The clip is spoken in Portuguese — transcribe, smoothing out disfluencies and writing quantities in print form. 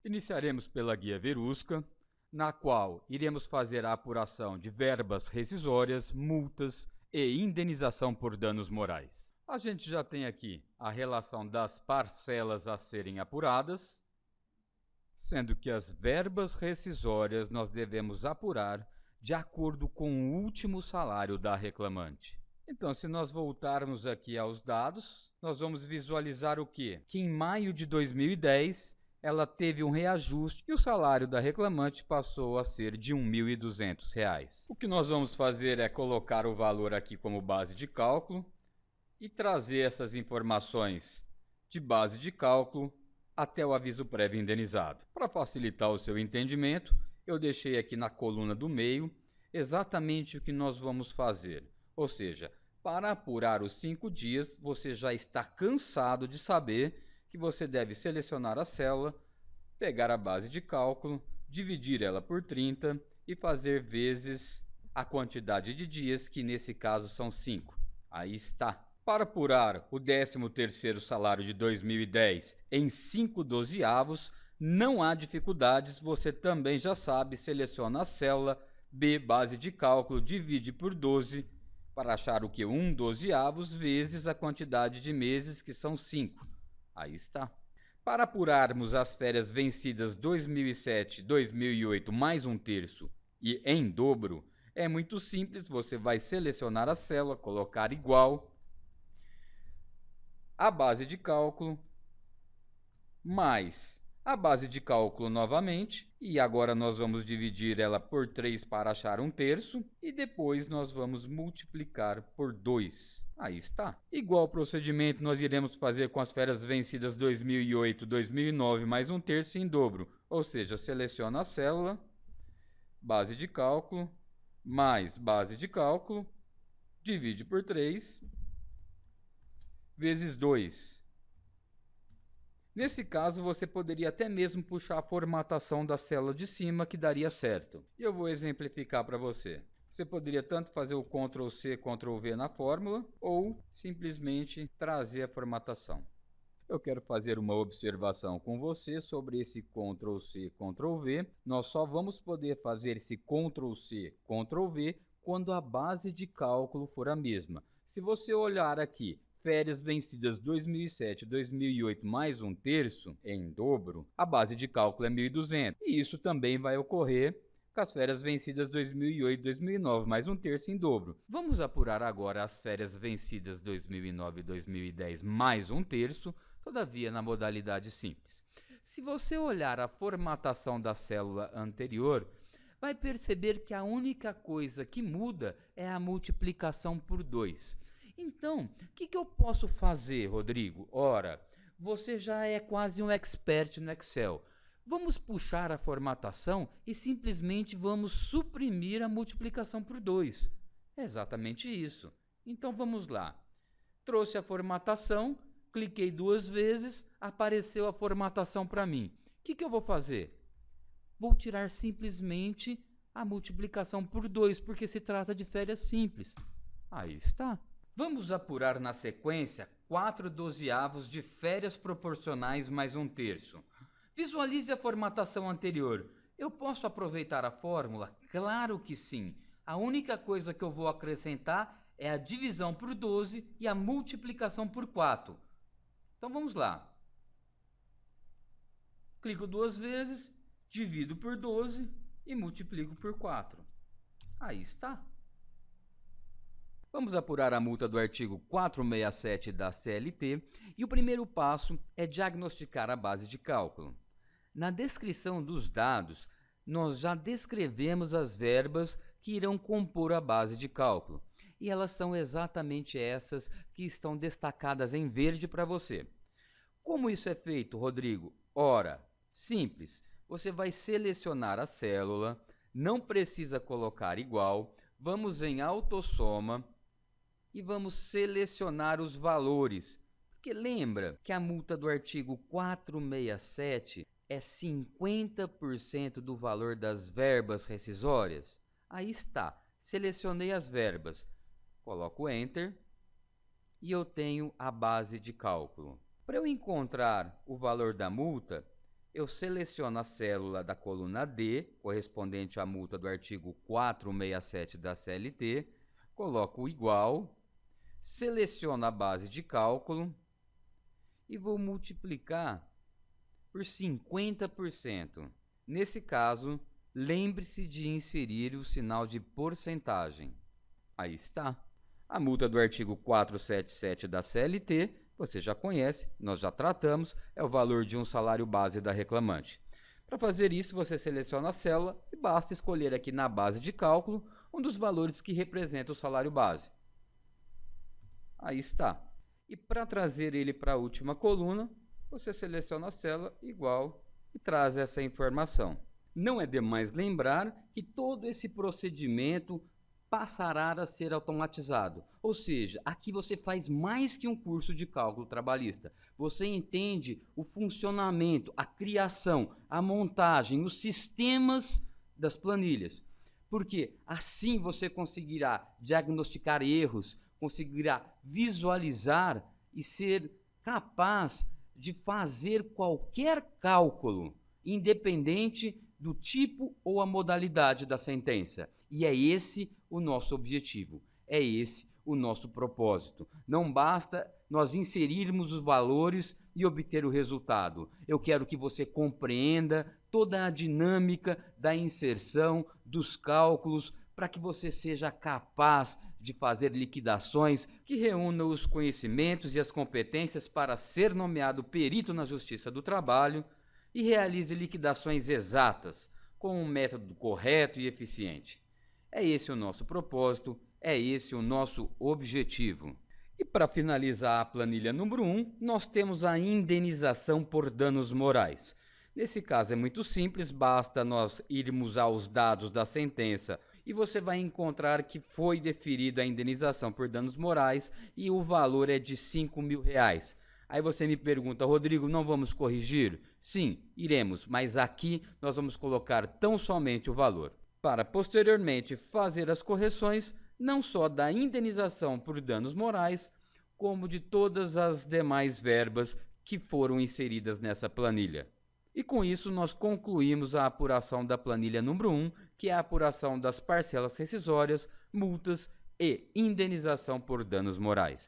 Iniciaremos pela guia Verusca, na qual iremos fazer a apuração de verbas rescisórias, multas e indenização por danos morais. A gente já tem aqui a relação das parcelas a serem apuradas, sendo que as verbas rescisórias nós devemos apurar de acordo com o último salário da reclamante. Então, se nós voltarmos aqui aos dados, nós vamos visualizar o quê? Que em maio de 2010, ela teve um reajuste e o salário da reclamante passou a ser de R$ 1.200. O que nós vamos fazer é colocar o valor aqui como base de cálculo e trazer essas informações de base de cálculo até o aviso prévio indenizado. Para facilitar o seu entendimento, eu deixei aqui na coluna do meio exatamente o que nós vamos fazer. Ou seja, para apurar os 5 dias, você já está cansado de saber que você deve selecionar a célula, pegar a base de cálculo, dividir ela por 30 e fazer vezes a quantidade de dias, que nesse caso são 5. Aí está. Para apurar o 13º salário de 2010 em 5 dozeavos, não há dificuldades, você também já sabe, seleciona a célula, B, base de cálculo, divide por 12, para achar o que? 1 dozeavos vezes a quantidade de meses, que são 5. Aí está. Para apurarmos as férias vencidas 2007, 2008 mais 1/3 e em dobro, é muito simples, você vai selecionar a célula, colocar igual a base de cálculo mais a base de cálculo novamente, e agora nós vamos dividir ela por 3 para achar 1/3 e depois nós vamos multiplicar por 2. Aí está. Igual procedimento nós iremos fazer com as férias vencidas 2008, 2009 mais 1/3 em dobro, ou seja, seleciona a célula, base de cálculo, mais base de cálculo, divide por 3, vezes 2. Nesse caso, você poderia até mesmo puxar a formatação da célula de cima, que daria certo. E eu vou exemplificar para você. Você poderia tanto fazer o Ctrl+C, Ctrl+V na fórmula, ou simplesmente trazer a formatação. Eu quero fazer uma observação com você sobre esse Ctrl+C, Ctrl+V. Nós só vamos poder fazer esse Ctrl+C, Ctrl+V quando a base de cálculo for a mesma. Se você olhar aqui, férias vencidas 2007, 2008 mais 1/3 em dobro, a base de cálculo é 1.200. E isso também vai ocorrer com as férias vencidas 2008, 2009 mais 1/3 em dobro. Vamos apurar agora as férias vencidas 2009 e 2010 mais 1/3, todavia na modalidade simples. Se você olhar a formatação da célula anterior, vai perceber que a única coisa que muda é a multiplicação por 2. Então, o que eu posso fazer, Rodrigo? Ora, você já é quase um expert no Excel. Vamos puxar a formatação e simplesmente vamos suprimir a multiplicação por 2. É exatamente isso. Então vamos lá. Trouxe a formatação, cliquei 2 vezes, apareceu a formatação para mim. O que eu vou fazer? Vou tirar simplesmente a multiplicação por 2, porque se trata de férias simples. Aí está. Vamos apurar na sequência 4 dozeavos de férias proporcionais mais 1/3. Visualize a formatação anterior. Eu posso aproveitar a fórmula? Claro que sim. A única coisa que eu vou acrescentar é a divisão por 12 e a multiplicação por 4. Então vamos lá. Clico 2 vezes, divido por 12 e multiplico por 4. Aí está. Vamos apurar a multa do artigo 467 da CLT e o primeiro passo é diagnosticar a base de cálculo. Na descrição dos dados, nós já descrevemos as verbas que irão compor a base de cálculo e elas são exatamente essas que estão destacadas em verde para você. Como isso é feito, Rodrigo? Ora, simples, você vai selecionar a célula, não precisa colocar igual, vamos em autossoma e vamos selecionar os valores, porque lembra que a multa do artigo 467 é 50% do valor das verbas rescisórias? Aí está, selecionei as verbas, coloco Enter e eu tenho a base de cálculo. Para eu encontrar o valor da multa, Eu seleciono a célula da coluna D, correspondente à multa do artigo 467 da CLT, coloco o igual, seleciono a base de cálculo e vou multiplicar por 50%. Nesse caso, lembre-se de inserir o sinal de porcentagem. Aí está. A multa do artigo 477 da CLT, você já conhece, nós já tratamos, é o valor de um salário base da reclamante. Para fazer isso, você seleciona a célula e basta escolher aqui na base de cálculo um dos valores que representa o salário base. Aí está. E para trazer ele para a última coluna, você seleciona a célula igual e traz essa informação. Não é demais lembrar que todo esse procedimento passará a ser automatizado. Ou seja, aqui você faz mais que um curso de cálculo trabalhista. Você entende o funcionamento, a criação, a montagem, os sistemas das planilhas. Porque assim você conseguirá diagnosticar erros, conseguirá visualizar e ser capaz de fazer qualquer cálculo, independente do tipo ou a modalidade da sentença. E é esse o nosso objetivo, é esse o nosso propósito. Não basta nós inserirmos os valores e obter o resultado. Eu quero que você compreenda toda a dinâmica da inserção, dos cálculos, para que você seja capaz de fazer liquidações que reúnam os conhecimentos e as competências para ser nomeado perito na Justiça do Trabalho e realize liquidações exatas, com um método correto e eficiente. É esse o nosso propósito, é esse o nosso objetivo. E para finalizar a planilha número 1, nós temos a indenização por danos morais. Nesse caso é muito simples, basta nós irmos aos dados da sentença e você vai encontrar que foi deferida a indenização por danos morais e o valor é de R$5.000. Aí você me pergunta, Rodrigo, não vamos corrigir? Sim, iremos, mas aqui nós vamos colocar tão somente o valor, para posteriormente fazer as correções não só da indenização por danos morais, como de todas as demais verbas que foram inseridas nessa planilha. E com isso nós concluímos a apuração da planilha número 1, que é a apuração das parcelas rescisórias, multas e indenização por danos morais.